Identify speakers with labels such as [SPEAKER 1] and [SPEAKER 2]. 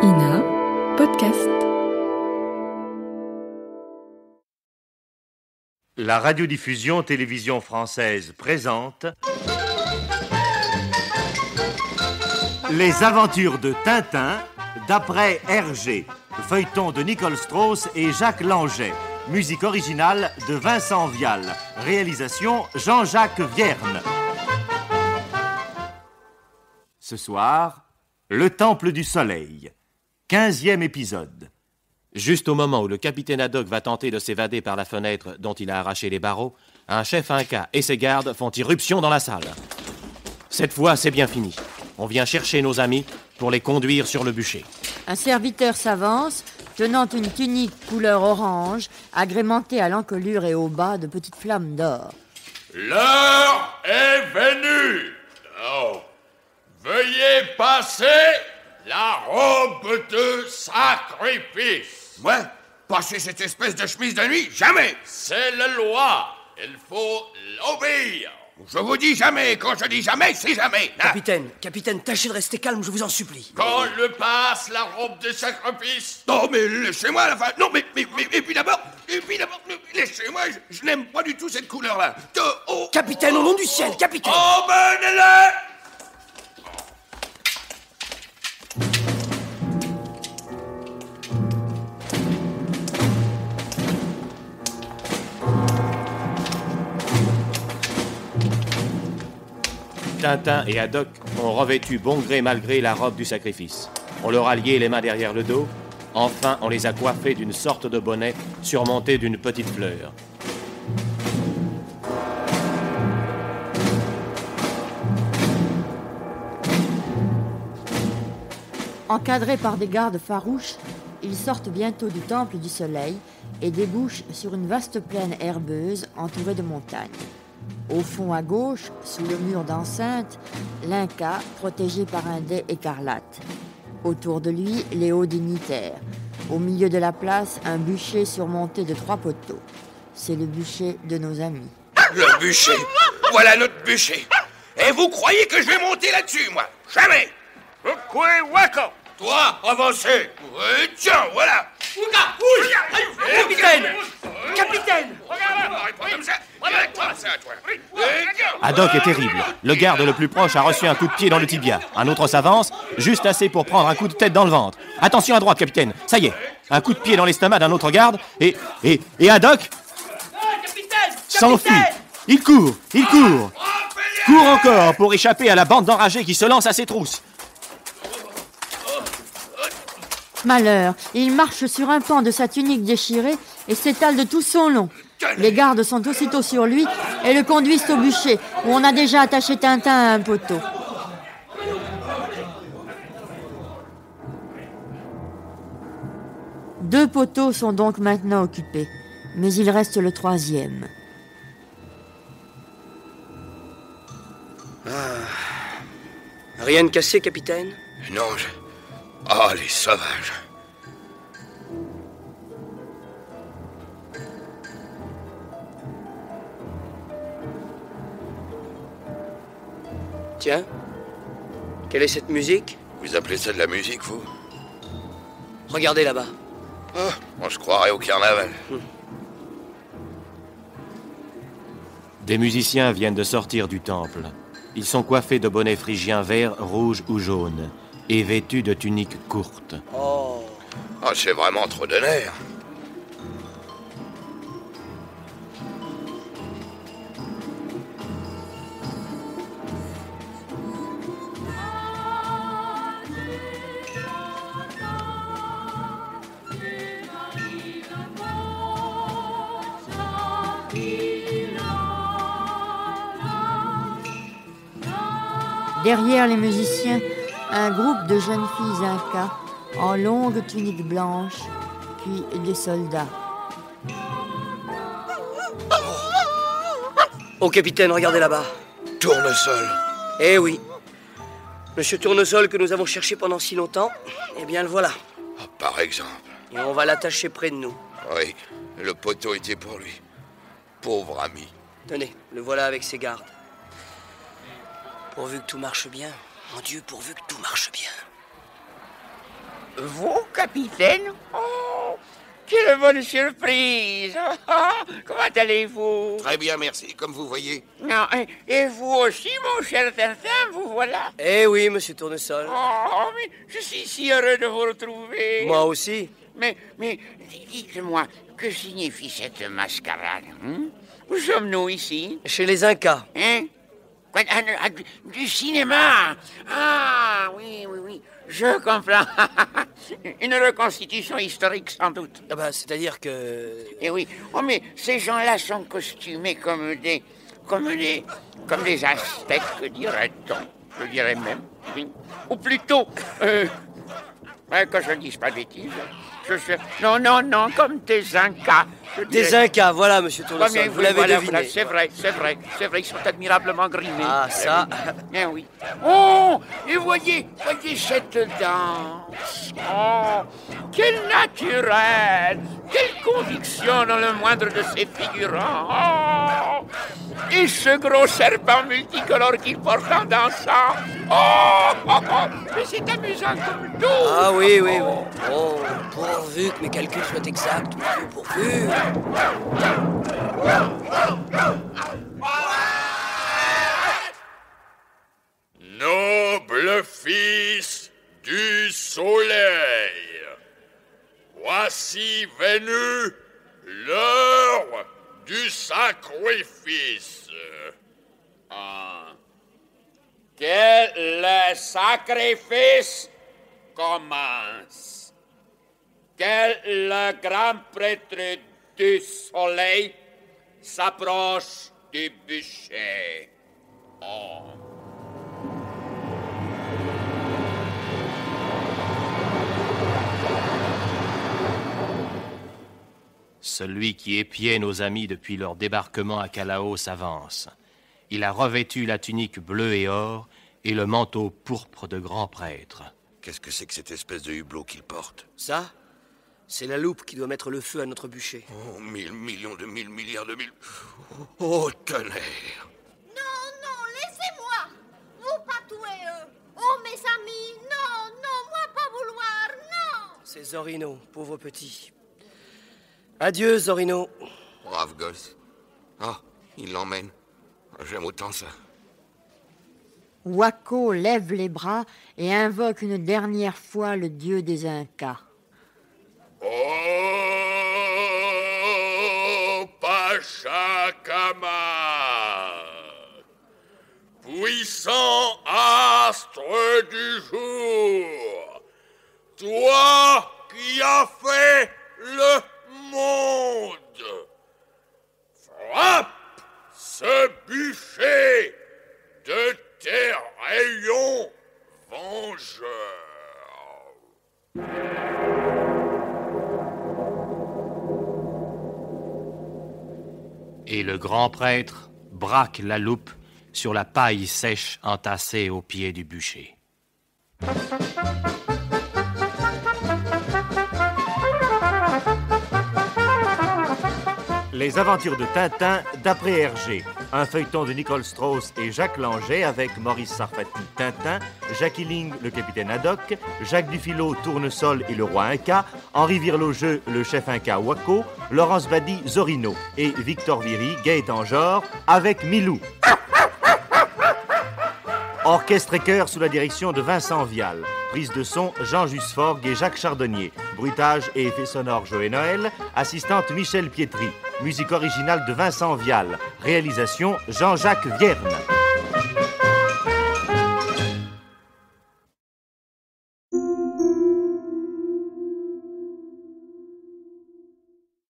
[SPEAKER 1] INA Podcast.
[SPEAKER 2] La radiodiffusion télévision française présente Les aventures de Tintin d'après Hergé, feuilleton de Nicole Strauss et Jacques Langeais, musique originale de Vincent Vial, réalisation Jean-Jacques Vierne. Ce soir, le Temple du Soleil, 15e épisode.
[SPEAKER 3] Juste au moment où le capitaine Haddock va tenter de s'évader par la fenêtre dont il a arraché les barreaux, un chef Inca et ses gardes font irruption dans la salle. Cette fois, c'est bien fini. On vient chercher nos amis pour les conduire sur le bûcher.
[SPEAKER 4] Un serviteur s'avance, tenant une tunique couleur orange, agrémentée à l'encolure et au bas de petites flammes d'or.
[SPEAKER 5] L'heure est venue. Oh. Veuillez passer la robe de sacrifice.
[SPEAKER 6] Moi, passer cette espèce de chemise de nuit, jamais.
[SPEAKER 5] C'est la loi. Il faut l'obéir.
[SPEAKER 6] Je vous dis jamais. Quand je dis jamais, c'est jamais.
[SPEAKER 7] Capitaine, tâchez de rester calme, je vous en supplie.
[SPEAKER 5] Qu'on le passe la robe de sacrifice.
[SPEAKER 6] Non, mais laissez-moi la fin. Non, mais et puis d'abord, laissez-moi. Je n'aime pas du tout cette couleur-là.
[SPEAKER 7] Capitaine, au nom du ciel, capitaine.
[SPEAKER 5] Emmenez-le.
[SPEAKER 3] Tintin et Haddock ont revêtu bon gré mal gré la robe du sacrifice. On leur a lié les mains derrière le dos. Enfin, on les a coiffés d'une sorte de bonnet surmonté d'une petite fleur.
[SPEAKER 4] Encadrés par des gardes farouches, ils sortent bientôt du Temple du Soleil et débouchent sur une vaste plaine herbeuse entourée de montagnes. Au fond à gauche, sous le mur d'enceinte, l'Inca protégé par un dais écarlate. Autour de lui, les hauts dignitaires. Au milieu de la place, un bûcher surmonté de 3 poteaux. C'est le bûcher de nos amis.
[SPEAKER 6] Le bûcher. Voilà notre bûcher. Et vous croyez que je vais monter là-dessus, moi? Jamais.
[SPEAKER 5] Wako.
[SPEAKER 6] Toi, avancez. Tiens, voilà.
[SPEAKER 7] Capitaine.
[SPEAKER 3] Haddock est terrible. Le garde le plus proche a reçu un coup de pied dans le tibia. Un autre s'avance, juste assez pour prendre un coup de tête dans le ventre. Attention à droite, capitaine. Ça y est. Un coup de pied dans l'estomac d'un autre garde et Haddock s'enfuit. Il court. Court encore pour échapper à la bande d'enragés qui se lance à ses trousses.
[SPEAKER 4] Malheur, il marche sur un pan de sa tunique déchirée et s'étale de tout son long. Les gardes sont aussitôt sur lui et le conduisent au bûcher, où on a déjà attaché Tintin à un poteau. Deux poteaux sont donc maintenant occupés, mais il reste le 3e.
[SPEAKER 7] Rien de cassé, capitaine?
[SPEAKER 6] Non, Oh, les sauvages.
[SPEAKER 7] Tiens, quelle est cette musique?
[SPEAKER 6] Vous appelez ça de la musique, vous?
[SPEAKER 7] Regardez là-bas.
[SPEAKER 6] Oh, on se croirait au carnaval.
[SPEAKER 3] Des musiciens viennent de sortir du temple. Ils sont coiffés de bonnets phrygiens verts, rouges ou jaunes et vêtus de tuniques courtes.
[SPEAKER 6] Oh, c'est vraiment trop de nerfs.
[SPEAKER 4] Derrière les musiciens, un groupe de jeunes filles incas en longues tuniques blanches, puis des soldats.
[SPEAKER 7] Oh, capitaine, regardez là-bas.
[SPEAKER 6] Tournesol.
[SPEAKER 7] Eh oui. Monsieur Tournesol que nous avons cherché pendant si longtemps, eh bien le voilà.
[SPEAKER 6] Oh, par exemple.
[SPEAKER 7] Et on va l'attacher près de nous.
[SPEAKER 6] Oui, le poteau était pour lui. Pauvre ami.
[SPEAKER 7] Tenez, le voilà avec ses gardes. Pourvu que tout marche bien. Mon Dieu, pourvu que tout marche bien.
[SPEAKER 8] Vous, capitaine? Oh, quelle bonne surprise! Comment allez-vous?
[SPEAKER 6] Très bien, merci, comme vous voyez.
[SPEAKER 8] Non, et vous aussi, mon cher Tintin, vous voilà?
[SPEAKER 7] Eh oui, monsieur Tournesol.
[SPEAKER 8] Oh, mais je suis si heureux de vous retrouver.
[SPEAKER 7] Moi aussi.
[SPEAKER 8] Mais dites-moi, que signifie cette mascarade? Où sommes-nous ici?
[SPEAKER 7] Chez les Incas.
[SPEAKER 8] Hein? Quoi, du cinéma? Ah, oui, je comprends. Une reconstitution historique, sans doute.
[SPEAKER 7] Ah bah, c'est-à-dire que...
[SPEAKER 8] Eh oui. Oh, mais ces gens-là sont costumés comme des Aztèques, dirait-on. Je dirais même. Oui. Ou plutôt... que je ne dise pas de bêtises. Non, comme des Incas.
[SPEAKER 7] Des Incas, voilà, monsieur Tournesol, vous l'avez deviné.
[SPEAKER 8] Voilà, c'est vrai, ils sont admirablement grimés.
[SPEAKER 7] Ah, ça...
[SPEAKER 8] Eh oui. Oh, et voyez cette danse. Oh, quelle naturelle, quelle conviction dans le moindre de ces figurants. Oh, et ce gros serpent multicolore qu'ils portent en dansant. Mais c'est amusant comme tout.
[SPEAKER 7] Ah oui. Oh, pourvu que mes calculs soient exacts, monsieur, pourvu.
[SPEAKER 5] Noble fils du soleil, voici venu l'heure du sacrifice. Que le sacrifice commence. Que le grand prêtre du soleil s'approche du bûcher.
[SPEAKER 3] Celui qui épiait nos amis depuis leur débarquement à Calao s'avance. Il a revêtu la tunique bleue et or et le manteau pourpre de grand prêtre.
[SPEAKER 6] Qu'est-ce que c'est que cette espèce de hublot qu'il porte?
[SPEAKER 7] Ça, c'est la loupe qui doit mettre le feu à notre bûcher.
[SPEAKER 6] Oh, 1000 millions de 1000 milliards de 1000... Oh, tonnerre!
[SPEAKER 9] Non, laissez-moi! Vous patouez eux! Oh, mes amis, non, moi pas vouloir, non!
[SPEAKER 7] C'est Zorino, pauvre petit. Adieu, Zorino.
[SPEAKER 6] Brave gosse. Oh, il l'emmène. J'aime autant ça.
[SPEAKER 4] Wako lève les bras et invoque une dernière fois le dieu des Incas.
[SPEAKER 5] Oh, Pachacamac, puissant astre du jour, toi qui as fait le monde, frappe ce bûcher de tes rayons vengeurs.
[SPEAKER 3] Et le grand prêtre braque la loupe sur la paille sèche entassée au pied du bûcher.
[SPEAKER 2] Les aventures de Tintin d'après Hergé. Un feuilleton de Nicole Strauss et Jacques Langeais avec Maurice Sarfati Tintin, Jacques Illing le capitaine Haddock, Jacques Dufilot Tournesol et le roi Inca, Henri Virlogeux le chef Inca Wako, Laurence Badi Zorino et Victor Viry Gaëtan Genre avec Milou. Orchestre et chœur sous la direction de Vincent Vial. Prise de son, Jean Jusforgue et Jacques Chardonnier. Bruitage et effets sonores, Joël Noël. Assistante, Michel Pietri. Musique originale de Vincent Vial. Réalisation, Jean-Jacques Vierne.